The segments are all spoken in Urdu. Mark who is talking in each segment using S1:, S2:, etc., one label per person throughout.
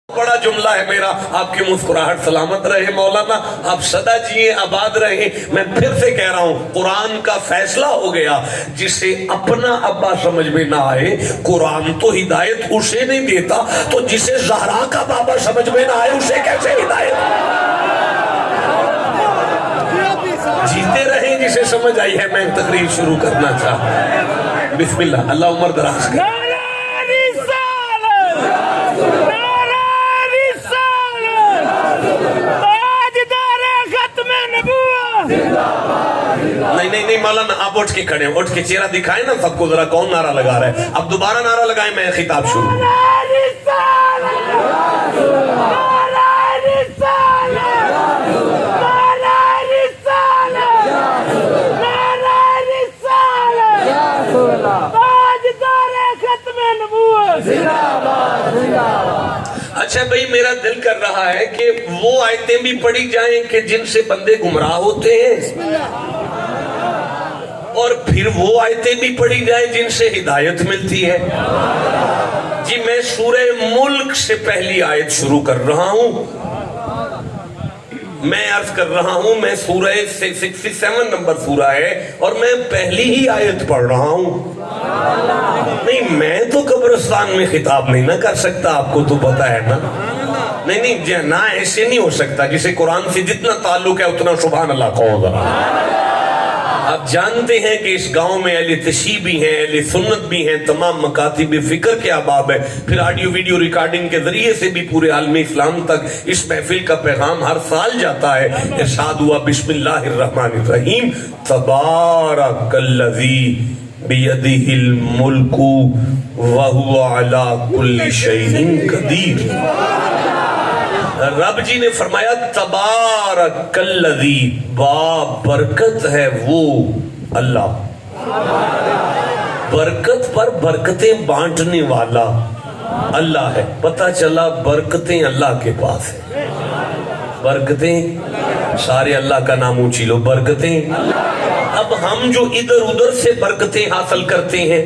S1: بڑا جملہ ہے میرا، آپ کی مسکراہٹ سلامت رہے مولانا، آپ سدا جیے آباد رہے۔ میں پھر سے کہہ رہا ہوں، قرآن کا فیصلہ ہو گیا، جسے اپنا ابا سمجھ میں نہ آئے قرآن تو ہدایت اسے نہیں دیتا، تو جسے زہرا کا بابا سمجھ میں نہ آئے اسے کیسے ہدایت؟ جیتے رہیں جسے سمجھ آئی ہے۔ میں تقریر شروع کرنا چاہتا، بسم اللہ، اللہ عمر دراز کرے۔ نہیں مولانا، آپ اٹھ کے کھڑے ہیں، اٹھ کے چہرہ دکھائیں نا سب کو، ذرا کون نعرہ لگا رہا ہے؟ اب دوبارہ نعرہ لگائیں، میں خطاب شروع۔ اچھا بھئی، میرا دل کر رہا ہے کہ وہ آیتیں بھی پڑھی جائیں کہ جن سے بندے گمراہ ہوتے ہیں، اور پھر وہ آیتیں بھی پڑھی جائیں جن سے ہدایت ملتی ہے۔ جی میں سورہ ملک سے پہلی آیت شروع کر رہا ہوں۔ میں عرض کر رہا ہوں، میں سورہ 67 نمبر سورہ ہے اور میں پہلی ہی آیت پڑھ رہا ہوں۔ نہیں، میں تو قبرستان میں خطاب نہیں نہ کر سکتا، آپ کو تو پتا ہے نا۔ نہیں نہ، ایسے نہیں ہو سکتا۔ جسے قرآن سے جتنا تعلق ہے اتنا سبحان اللہ کہو ذرا۔ آپ جانتے ہیں کہ اس گاؤں میں اہل تشیع بھی ہیں، اہل سنت بھی ہیں، تمام مکاتب فکر کے احباب ہیں، پھر آڈیو ویڈیو ریکارڈنگ کے ذریعے سے بھی پورے عالم اسلام تک اس محفل کا پیغام ہر سال جاتا ہے۔ ارشاد ہوا، بسم اللہ الرحمن الرحیم، تبارک الذی بیدہ الملک وہو علی کل شیء قدیر۔ رب جی نے فرمایا تبارک الذی، با برکت ہے وہ اللہ، برکت پر برکتیں بانٹنے والا اللہ ہے۔ پتہ چلا برکتیں اللہ کے پاس ہیں، برکتیں سارے اللہ کا نام اونچی لو، برکتیں۔ اب ہم جو ادھر ادھر سے برکتیں حاصل کرتے ہیں،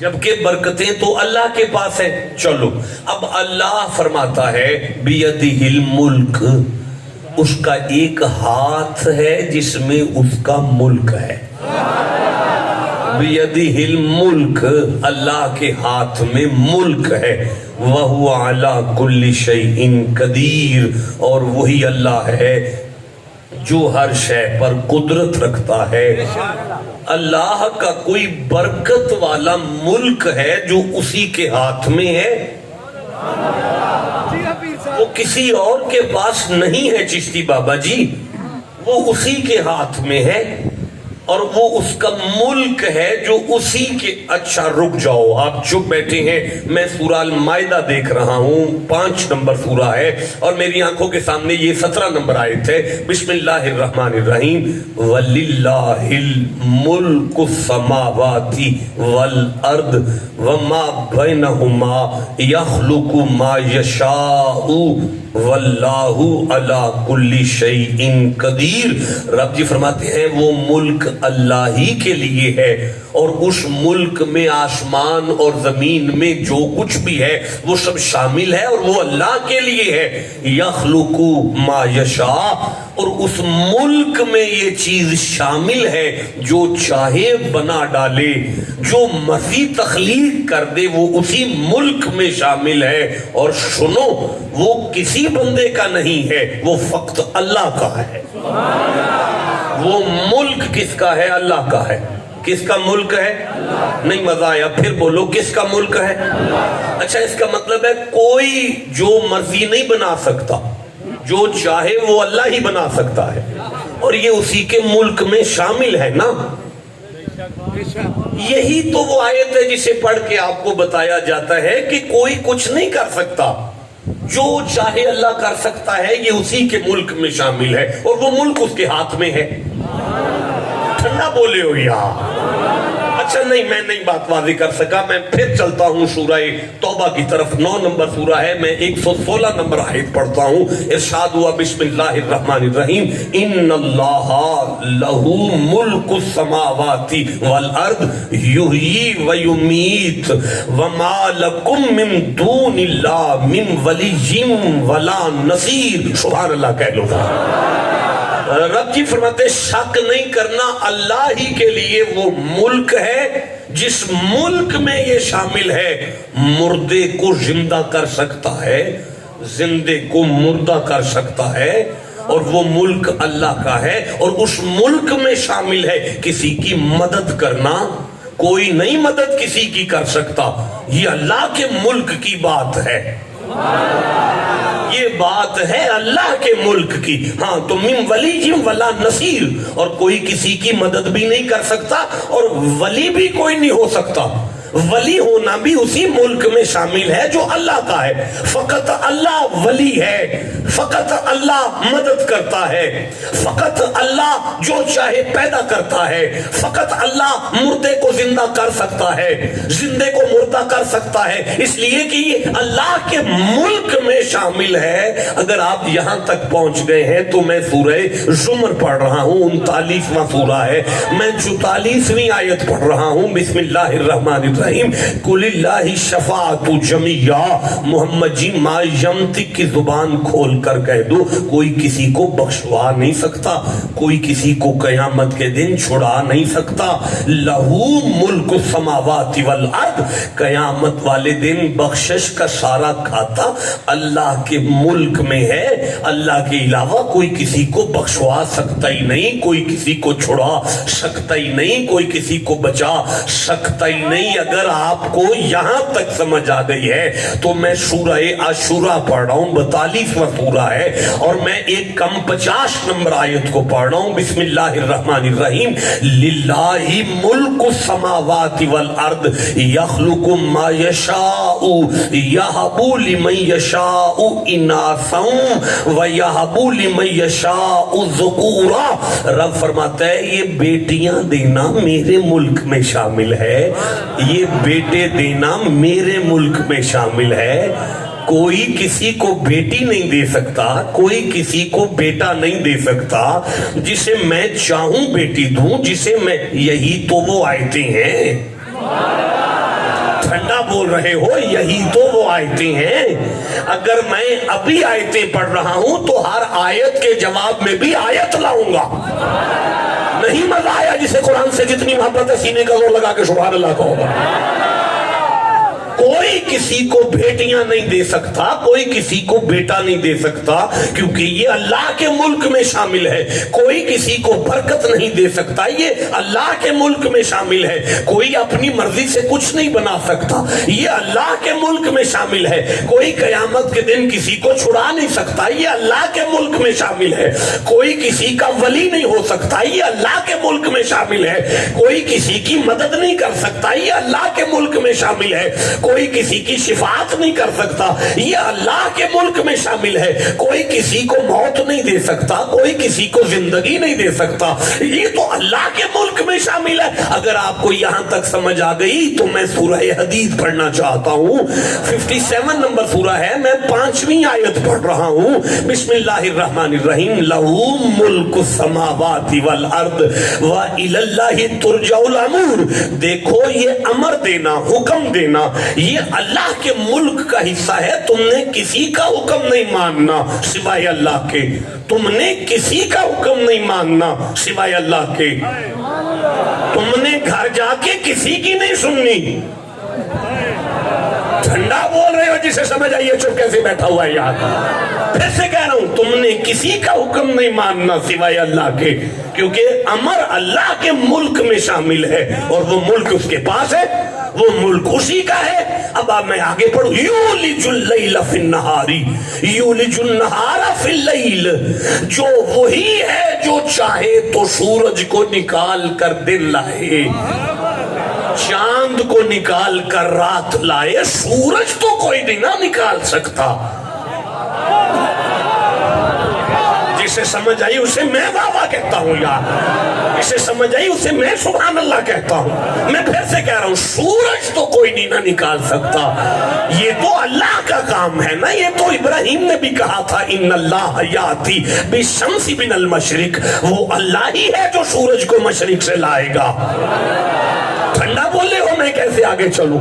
S1: جبکہ برکتیں تو اللہ کے پاس ہیں۔ چلو اب اللہ فرماتا ہے بیدہ الملک، اس کا ایک ہاتھ ہے جس میں اس کا ملک ہے۔ بیدہ الملک، اللہ کے ہاتھ میں ملک ہے۔ وہو علی کل شیء قدیر، اور وہی اللہ ہے جو ہر شے پر قدرت رکھتا ہے۔ اللہ کا کوئی برکت والا ملک ہے جو اسی کے ہاتھ میں ہے، وہ کسی اور کے پاس نہیں ہے چشتی بابا جی، وہ اسی کے ہاتھ میں ہے، اور وہ اس کا ملک ہے جو اسی کے۔ اچھا رک جاؤ، آپ چپ بیٹھے ہیں، میں سورہ المائدہ دیکھ رہا ہوں، 5 نمبر سورہ ہے، اور میری آنکھوں کے سامنے یہ 17 نمبر آیت ہے۔ بسم اللہ الرحمن الرحیم، وَلِلَّهِ الْمُلْكُ السَّمَاوَاتِ وَالْأَرْضِ وَمَا بَيْنَهُمَا يَخْلُقُ مَا يَشَاءُ وَاللَّهُ عَلَى كُلِّ شَيْءٍ قَدِيرٌ۔ رب جی فرماتے ہیں وہ ملک اللہ ہی کے لیے ہے، اور اس ملک میں آسمان اور زمین میں جو کچھ بھی ہے وہ سب شامل ہے، اور وہ اللہ کے لیے ہے۔ یخلق ما یشاء، اور اس ملک میں یہ چیز شامل ہے جو چاہے بنا ڈالے، جو مرضی تخلیق کر دے وہ اسی ملک میں شامل ہے۔ اور سنو، وہ کسی بندے کا نہیں ہے، وہ فقط اللہ کا ہے۔ وہ ملک کس کا ہے؟ اللہ کا ہے۔ کس کا ملک ہے؟ نہیں مزہ آیا، پھر بولو کس کا ملک ہے؟ اچھا، اس کا مطلب ہے کوئی جو مرضی نہیں بنا سکتا، جو چاہے وہ اللہ ہی بنا سکتا ہے، اور یہ اسی کے ملک میں شامل ہے نا۔ یہی تو وہ آیت ہے جسے پڑھ کے آپ کو بتایا جاتا ہے کہ کوئی کچھ نہیں کر سکتا، جو چاہے اللہ کر سکتا ہے، یہ اسی کے ملک میں شامل ہے، اور وہ ملک اس کے ہاتھ میں ہے۔ ٹھنڈا بولے ہو یار۔ اچھا نہیں، میں نہیں بات واضح کر سکا، میں پھر چلتا ہوں سورہ توبہ کی طرف۔ 9 نمبر سورہ ہے، میں 116 نمبر آیت پڑھتا ہوں۔ ارشاد ہوا بسم اللہ الرحمن الرحیم، ان اللہ لہو ملک السماوات والارض یحیی و یمیت وما لکم من دون اللہ من ولی ولا نصیر۔ سبحان اللہ کہہ لو۔ رب جی فرماتے شک نہیں کرنا، اللہ ہی کے لیے وہ ملک ہے جس ملک میں یہ شامل ہے مردے کو زندہ کر سکتا ہے، زندے کو مردہ کر سکتا ہے، اور وہ ملک اللہ کا ہے۔ اور اس ملک میں شامل ہے کسی کی مدد کرنا، کوئی نہیں مدد کسی کی کر سکتا، یہ اللہ کے ملک کی بات ہے، یہ بات ہے اللہ کے ملک کی۔ ہاں تو من ولی ولا نصیر، اور کوئی کسی کی مدد بھی نہیں کر سکتا، اور ولی بھی کوئی نہیں ہو سکتا۔ ولی ہونا بھی اسی ملک میں شامل ہے جو اللہ کا ہے۔ فقط اللہ ولی ہے، فقط اللہ مدد کرتا ہے، فقط اللہ جو چاہے پیدا کرتا ہے، فقط اللہ مردے کو زندہ کر سکتا ہے، زندے کو مردہ کر سکتا ہے، اس لیے کہ یہ اللہ کے ملک میں شامل ہے۔ اگر آپ یہاں تک پہنچ گئے ہیں تو میں سورہ زمر پڑھ رہا ہوں، 39واں سورہ ہے، میں 44ویں آیت پڑھ رہا ہوں۔ بسم اللہ الرحمن الرحیم، قل اللہ شفاعت جمیعا۔ محمد جی ما ینطق کی زبان کھول کر کہہ دو، کوئی کسی کو بخشوا نہیں سکتا، کوئی کسی کو قیامت کے دن چھڑا نہیں سکتا۔ لہو ملک السماوات والارض، قیامت والے دن بخشش کا سارا کھاتا اللہ کے ملک میں ہے، اللہ کے علاوہ کوئی کسی کو بخشوا سکتا ہی نہیں، کوئی کسی کو چھڑا سکتا ہی نہیں، کوئی کسی کو بچا سکتا ہی نہیں۔ اگر آپ کو یہاں تک سمجھ آ گئی ہے تو میں سورہ عاشورہ پڑھ رہا ہوں، 42واں سورہ ہے، اور میں ایک کم 50 نمبر آیت کو پڑھ رہا ہوں۔ بسم اللہ الرحمن الرحیم، للہ ملک السماوات والارض یخلق ما یشاء یہب لمن یشاء اناثا ویہب لمن یشاء ذکورا۔ رب فرماتا ہے یہ بیٹیاں دینا میرے ملک میں شامل ہے، یہ بیٹے دینا میرے ملک میں شامل ہے۔ کوئی کسی کو بیٹی نہیں دے سکتا، کوئی کسی کو بیٹا نہیں دے سکتا، جسے میں چاہوں بیٹی دوں، جسے میں، یہی تو وہ آیتیں ہیں۔ ٹھنڈا بول رہے ہو، یہی تو وہ آیتیں ہیں۔ اگر میں ابھی آیتیں پڑھ رہا ہوں تو ہر آیت کے جواب میں بھی آیت لاؤں گا۔ نہیں مزہ آیا جسے قرآن سے جتنی محبت ہے سینے کا زور لگا کے سبحان اللہ کہو گا۔ کوئی کسی کو بیٹیاں نہیں دے سکتا، کوئی کسی کو بیٹا نہیں دے سکتا، کیونکہ یہ اللہ کے ملک میں شامل ہے۔ کوئی کسی کو برکت نہیں دے سکتا، یہ اللہ کے ملک میں شامل ہے۔ کوئی اپنی مرضی سے کچھ نہیں بنا سکتا، یہ اللہ کے ملک میں شامل ہے۔ کوئی قیامت کے دن کسی کو چھڑا نہیں سکتا، یہ اللہ کے ملک میں شامل ہے۔ کوئی کسی کا ولی نہیں ہو سکتا، یہ اللہ کے ملک میں شامل ہے۔ کوئی کسی کی مدد نہیں کر سکتا، یہ اللہ کے ملک میں شامل ہے۔ کوئی کسی کی شفاعت نہیں کر سکتا، یہ اللہ کے ملک میں شامل ہے۔ کوئی کسی کو موت نہیں دے سکتا، کوئی کسی کو زندگی نہیں دے سکتا، یہ تو اللہ کے ملک میں شامل ہے۔ اگر آپ کو یہاں تک سمجھ آ گئی تو میں سورہ حدید پڑھنا چاہتا ہوں۔ 57 نمبر سورہ ہے، میں 5ویں آیت پڑھ رہا ہوں۔ بسم اللہ الرحمن الرحیم، لہو ملک السماوات والارض وإلی اللہ ترجع الامور۔ دیکھو یہ امر دینا، حکم دینا، یہ اللہ کے ملک کا حصہ ہے۔ تم نے کسی کا حکم نہیں ماننا سوائے اللہ کے، تم نے کسی کا حکم نہیں ماننا سوائے اللہ کے، تم نے گھر جا کے کسی کی نہیں سننی۔ ٹھنڈا بول رہے ہو جسے سمجھ آئیے چپ کیسے بیٹھا ہوا ہے یاد۔ پھر سے کہہ رہا ہوں، تم نے کسی کا حکم نہیں ماننا سوائے اللہ کے، کیونکہ امر اللہ کے ملک میں شامل ہے، اور وہ ملک اس کے پاس ہے، وہ ملک اسی کا ہے۔ اب میں آگے پڑھوں، یولج اللیل فی النہار یولج النہار فی اللیل، جو وہی ہے جو چاہے تو سورج کو نکال کر دن لائے، چاند کو نکال کر رات لائے، سورج تو کوئی نہیں نہ نکال سکتا۔ جسے سمجھ آئی اسے میں واہ واہ کہتا ہوں یار، جسے سمجھ آئی اسے میں سبحان اللہ کہتا ہوں۔ میں پھر سے کہہ رہا ہوں سورج تو کوئی نہیں نہ نکال سکتا، یہ تو اللہ کا کام ہے نا۔ یہ تو ابراہیم نے بھی کہا تھا ان اللہ یاتی بالشمس من المشرق، وہ اللہ ہی ہے جو سورج کو مشرق سے لائے گا۔ ٹھنڈا بولے ہو میں کیسے آگے چلوں؟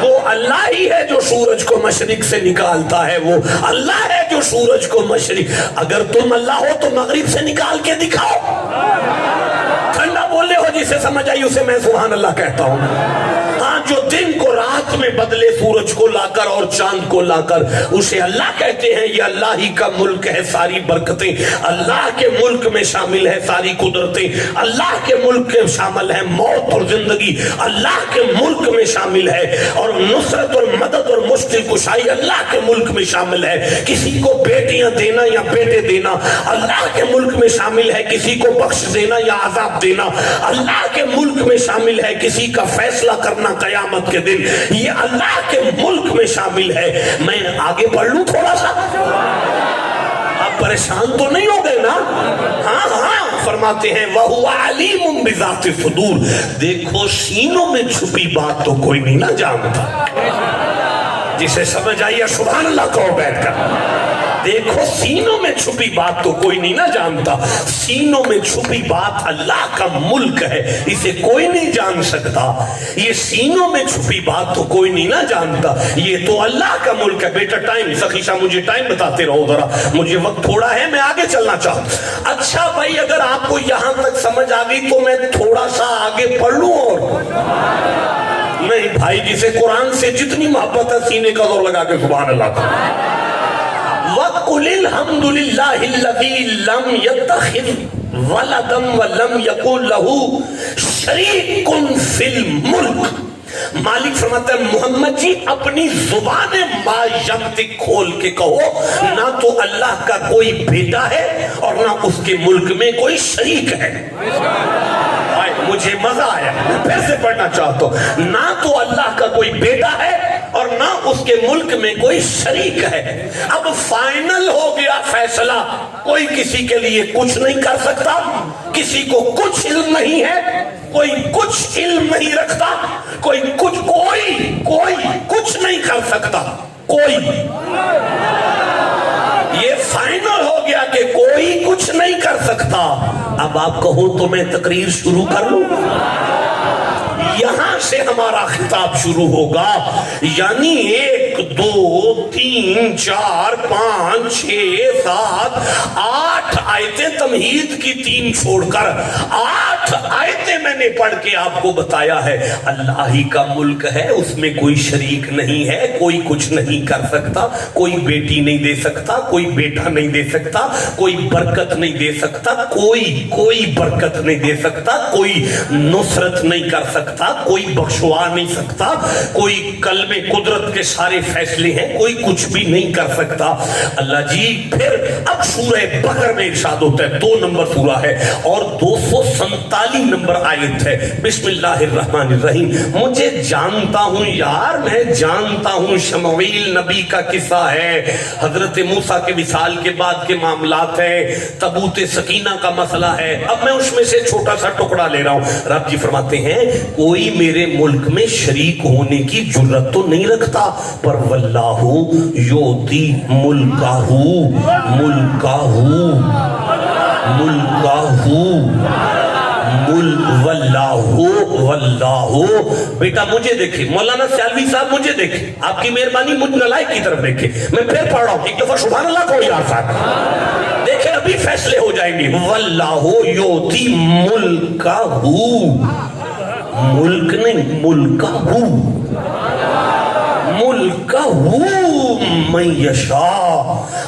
S1: وہ اللہ ہی ہے جو سورج کو مشرق سے نکالتا ہے، وہ اللہ ہے جو سورج کو مشرق، اگر تم اللہ ہو تو مغرب سے نکال کے دکھاؤ۔ ٹھنڈا بولے ہو جسے سمجھ آئی اسے میں سبحان اللہ کہتا ہوں۔ ہاں جو دن کو رات میں بدلے سورج کو لا کر اور چاند کو لا کر، اسے اللہ کہتے ہیں۔ یہ اللہ ہی کا ملک ہے، ساری برکتیں اللہ کے ملک میں شامل ہے، ساری قدرتیں اللہ کے ملک میں شامل ہیں، موت اور زندگی اللہ کے ملک میں شامل ہے، اور نصرت اور مدد اور مشکل کشائی اللہ کے ملک میں شامل ہے۔ کسی کو بیٹیاں دینا یا بیٹے دینا اللہ کے ملک میں شامل ہے، کسی کو بخش دینا یا عذاب دینا اللہ کے ملک میں شامل ہے، کسی کا فیصلہ کرنا قیامت کے دن یہ اللہ کے ملک میں شامل ہے۔ میں آگے پڑھ لوں تھوڑا سا؟ آپ پریشان تو نہیں ہو گئے نا؟ ہاں ہاں، فرماتے ہیں وَهُوَ عَلِيمٌ بِذَاتِ الصُّدُورِ، دیکھو سینوں میں چھپی بات تو کوئی نہیں نہ جانتا۔ جسے سمجھ آئی ہے سبحان اللہ کہو بیٹھ کر۔ دیکھو سینوں میں چھپی بات تو کوئی نہیں نہ جانتا، سینوں میں چھپی بات اللہ کا ملک ہے، اسے کوئی نہیں جان سکتا۔ یہ سینوں میں چھپی بات تو کوئی نہیں نہ جانتا، یہ تو اللہ کا ملک ہے۔ بیٹا ٹائم سخیشہ مجھے ٹائم بتاتے رہو ذرا، مجھے وقت تھوڑا ہے، میں آگے چلنا چاہتا۔ اچھا بھائی اگر آپ کو یہاں تک سمجھ آ گئی تو میں تھوڑا سا آگے پڑھ لوں؟ اور نہیں بھائی، جسے قرآن سے جتنی محبت ہے سینے کا زور لگا کے سبحان اللہ کا۔ وَقُلِ الْحَمْدُ لِلَّهِ الَّذِي لَمْ يَتَّخِذْ وَلَدًا وَلَمْ يَكُنْ لَهُ شَرِيكٌ فِي الْمُلْكِ۔ مالک فرماتا ہے محمد جی اپنی زبان ما یمتک کھول کے کہو، نہ تو اللہ کا کوئی بیٹا ہے اور نہ اس کے ملک میں کوئی شریک ہے۔ مجھے مزہ آیا، میں پھر سے پڑھنا چاہتا ہوں۔ نہ تو اللہ کا کوئی بیٹا ہے اور نہ اس کے ملک میں کوئی شریک ہے۔ اب فائنل ہو گیا فیصلہ، کوئی کسی کے لیے کچھ نہیں کر سکتا، کسی کو کچھ علم نہیں ہے، کوئی کچھ علم نہیں رکھتا، کوئی کچھ نہیں کر سکتا، کوئی۔ یہ فائنل ہو گیا کہ کوئی کچھ نہیں کر سکتا۔ اب آپ کہو تو میں تقریر شروع کر لوں؟ یہاں سے ہمارا خطاب شروع ہوگا، یعنی 1 2 3 4 5 6 7 8 آیتیں تمہید کی 3 چھوڑ کر 8 آیتیں میں نے پڑھ کے آپ کو بتایا ہے اللہ ہی کا ملک ہے، اس میں کوئی شریک نہیں ہے، کوئی کچھ نہیں کر سکتا، کوئی بیٹی نہیں دے سکتا، کوئی بیٹا نہیں دے سکتا، کوئی برکت نہیں دے سکتا، کوئی برکت نہیں دے سکتا، کوئی نصرت نہیں کر سکتا، کوئی بخشوا نہیں سکتا، کوئی قلب قدرت کے سارے فیصلے ہیں، کوئی کچھ بھی نہیں کر سکتا اللہ جی۔ پھر اب سورہ بقرہ میں ارشاد ہوتا ہے، 2 نمبر سورہ ہے اور 247 نمبر آیت ہے، بسم اللہ الرحمن الرحیم۔ مجھے جانتا ہوں یار، میں جانتا ہوں شمویل نبی کا قصہ ہے، حضرت موسیٰ کے وصال کے بعد کے معاملات ہیں، تابوت سکینہ کا مسئلہ ہے، اب میں اس میں سے چھوٹا سا ٹکڑا لے رہا ہوں۔ رب جی فرماتے ہیں کوئی میرے ملک میں شریک ہونے کی جرت تو نہیں رکھتا، پر واللہ یوتی ملکہ واللہ۔ بیٹا مجھے دیکھیں، مولانا سیالوی صاحب مجھے دیکھیں، آپ کی مہربانی مجھ نالائق کی طرف دیکھیں، میں پھر پڑھ رہا ہوں، ایک دفعہ سبحان اللہ کو یاد ساتھ دیکھیں، ابھی فیصلے ہو جائیں گے۔ واللہ یوتی ملکہ، ملک نہیں ملکہ، من یشاء۔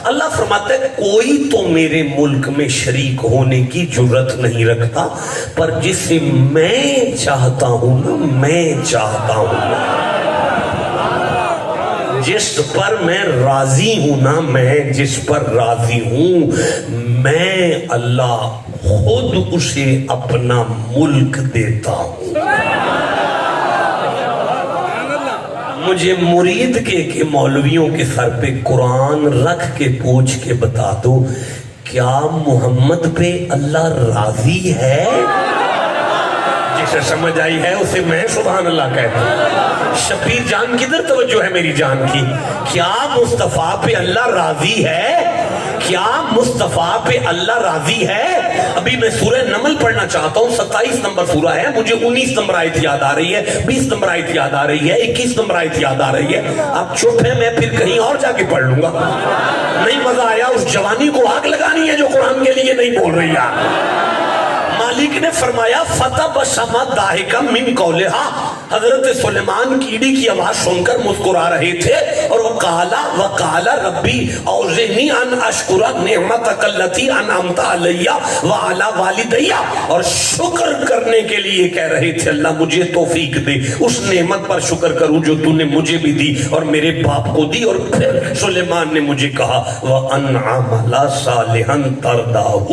S1: اللہ فرماتا ہے کوئی تو میرے ملک میں شریک ہونے کی جرت نہیں رکھتا، پر جسے میں چاہتا ہوں نا، میں چاہتا ہوں نا، جس پر میں راضی ہوں نا، میں جس پر راضی ہوں، میں اللہ خود اسے اپنا ملک دیتا ہوں۔ مجھے مرید کے کہ مولویوں کے سر پہ قرآن رکھ کے پوچھ کے بتا دو کیا محمد پہ اللہ راضی ہے؟ جسے سمجھ آئی ہے اسے میں سبحان اللہ کہتا ہوں۔ شبیر جان کدھر توجہ ہے میری جان کی؟ کیا مصطفیٰ پہ اللہ راضی ہے؟ کیا مصطفیٰ پہ اللہ راضی ہے؟ ابھی میں سورہ نمل پڑھنا چاہتا ہوں، 27 نمبر سورہ ہے، مجھے 19 نمبر آیت یاد آ رہی ہے، 20 نمبر آیت یاد آ رہی ہے، 21 نمبر آیت یاد آ رہی ہے۔ آپ چپ ہیں، میں پھر کہیں اور جا کے پڑھ لوں گا۔ نہیں مزہ آیا؟ اس جوانی کو آگ لگانی ہے جو قرآن کے لیے نہیں بول رہی ہے۔ مالک نے فرمایا فَتَبَسَّمَ ضَاحِكًا مِنْ قَوْلِهَا، حضرت سلیمان کیڑی کی آواز سن کر مسکرا رہے تھے، اور وَقَالَ رَبِّي أَوْزِعْنِي أَنْ أَشْكُرَ نِعْمَتَكَ الَّتِي أَنْعَمْتَ عَلَيَّ وَعَلَى وَالِدَيَّ، اور شکر کرنے کے لیے کہہ رہے تھے اللہ مجھے توفیق دے، اس نعمت پر شکر کروں جو تو نے مجھے بھی دی اور میرے باپ کو دی۔ اور پھر سلیمان نے مجھے کہا وَأَنْ عَمَلَ صَالِحًا تَرْضَاهُ،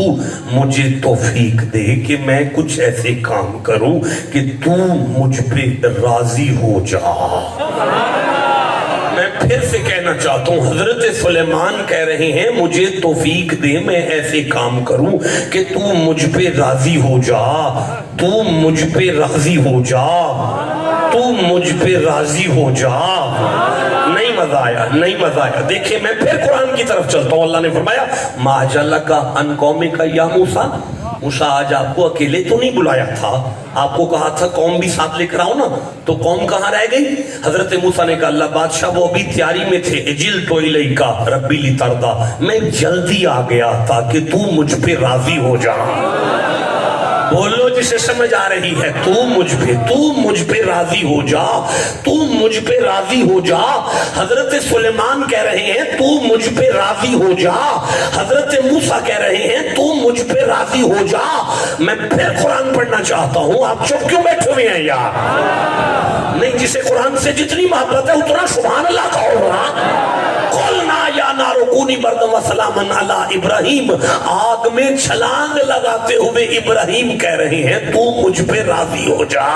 S1: مجھے توفیق دے کہ میں کچھ ایسے کام کروں کہ تو مجھ پہ راضی ہو جا۔ میں پھر سے کہنا چاہتا ہوں، حضرت سلیمان کہہ رہے ہیں مجھے توفیق دے میں ایسے کام کروں کہ تو مجھ پہ راضی ہو جا، تو مجھ پہ راضی ہو جا، تو مجھ پہ راضی ہو جا۔ نہیں مزہ آیا؟ نہیں مزہ آیا؟ دیکھیں میں پھر قرآن کی طرف چلتا ہوں۔ اللہ نے فرمایا ما جعلک عن قومک یا موسیٰ، موسیٰ آج آپ کو اکیلے تو نہیں بلایا تھا، آپ کو کہا تھا قوم بھی ساتھ لے کر آؤ نا، تو قوم کہاں رہ گئی؟ حضرت موسیٰ نے کہا اللہ بادشاہ وہ ابھی تیاری میں تھے، اجلت الیک ربی لترضی، میں جلدی آ گیا تاکہ تو مجھ پہ راضی ہو جا۔ بولو جسے سمجھ آ رہی ہے، تو مجھ پہ راضی ہو جا، تو مجھ پہ راضی ہو جا۔ حضرت سلیمان کہہ رہے ہیں تو مجھ پہ راضی ہو جا، حضرت موسیٰ کہہ رہے ہیں تو مجھ پہ راضی ہو جا۔ میں پھر قرآن پڑھنا چاہتا ہوں، آپ چپ کیوں بیٹھے ہوئے ہیں یار؟ نہیں، جسے قرآن سے جتنی محبت ہے اتنا سبحان اللہ کہو نا۔ قُلْنَا يَا نَارُ كُونِي بَرْدًا وَسَلَامًا عَلَىٰ إِبْرَاہِیم، آگ میں چھلانگ لگاتے ہوئے ابراہیم کہہ رہے ہیں تو مجھ پہ راضی ہو جا۔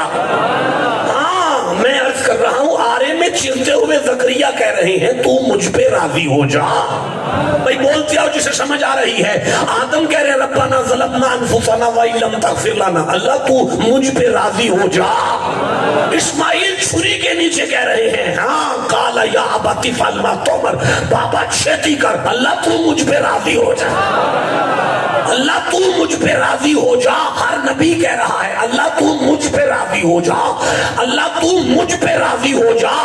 S1: ہاں میں عرض کر رہا ہوں، آرے میں چرتے ہوئے زکریا کہہ رہے ہیں تو مجھ پہ راضی ہو جا۔ بھائی بولتے آؤ جسے سمجھ آ رہی ہے۔ آدم کہہ رہے ہیں ربنا ظلمنا انفسنا وَإِن لَمْ تَغْفِرْ لَنَا، اللہ تو مجھ پہ راضی ہو جا۔ اسماعیل چھری کے نیچے کہہ رہے ہیں ہاں قال یا ابت افعل ما تؤمر، بابا چھیتی کر، اللہ تو مجھ پہ راضی ہو جا، اللہ تو مجھ پہ راضی ہو جا۔ ہر نبی کہہ رہا ہے اللہ تو مجھ پہ راضی ہو جا، اللہ تو مجھ پہ راضی ہو جا۔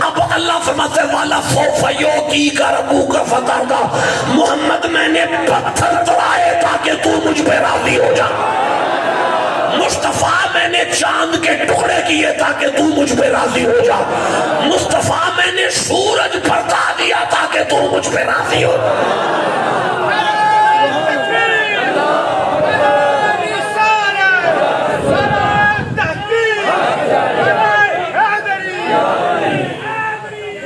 S1: اب اللہ فرماتے ہیں والا سوف یعطیک ربک فترضی، محمد میں نے پتھر توڑائے تاکہ تو مجھ پہ راضی ہو جا، مصطفیٰ میں نے چاند کے ٹکڑے کیے تاکہ تو مجھ پہ راضی ہو جا، مصطفیٰ میں نے سورج پھرتا دیا تاکہ تو مجھ پہ راضی ہو جا۔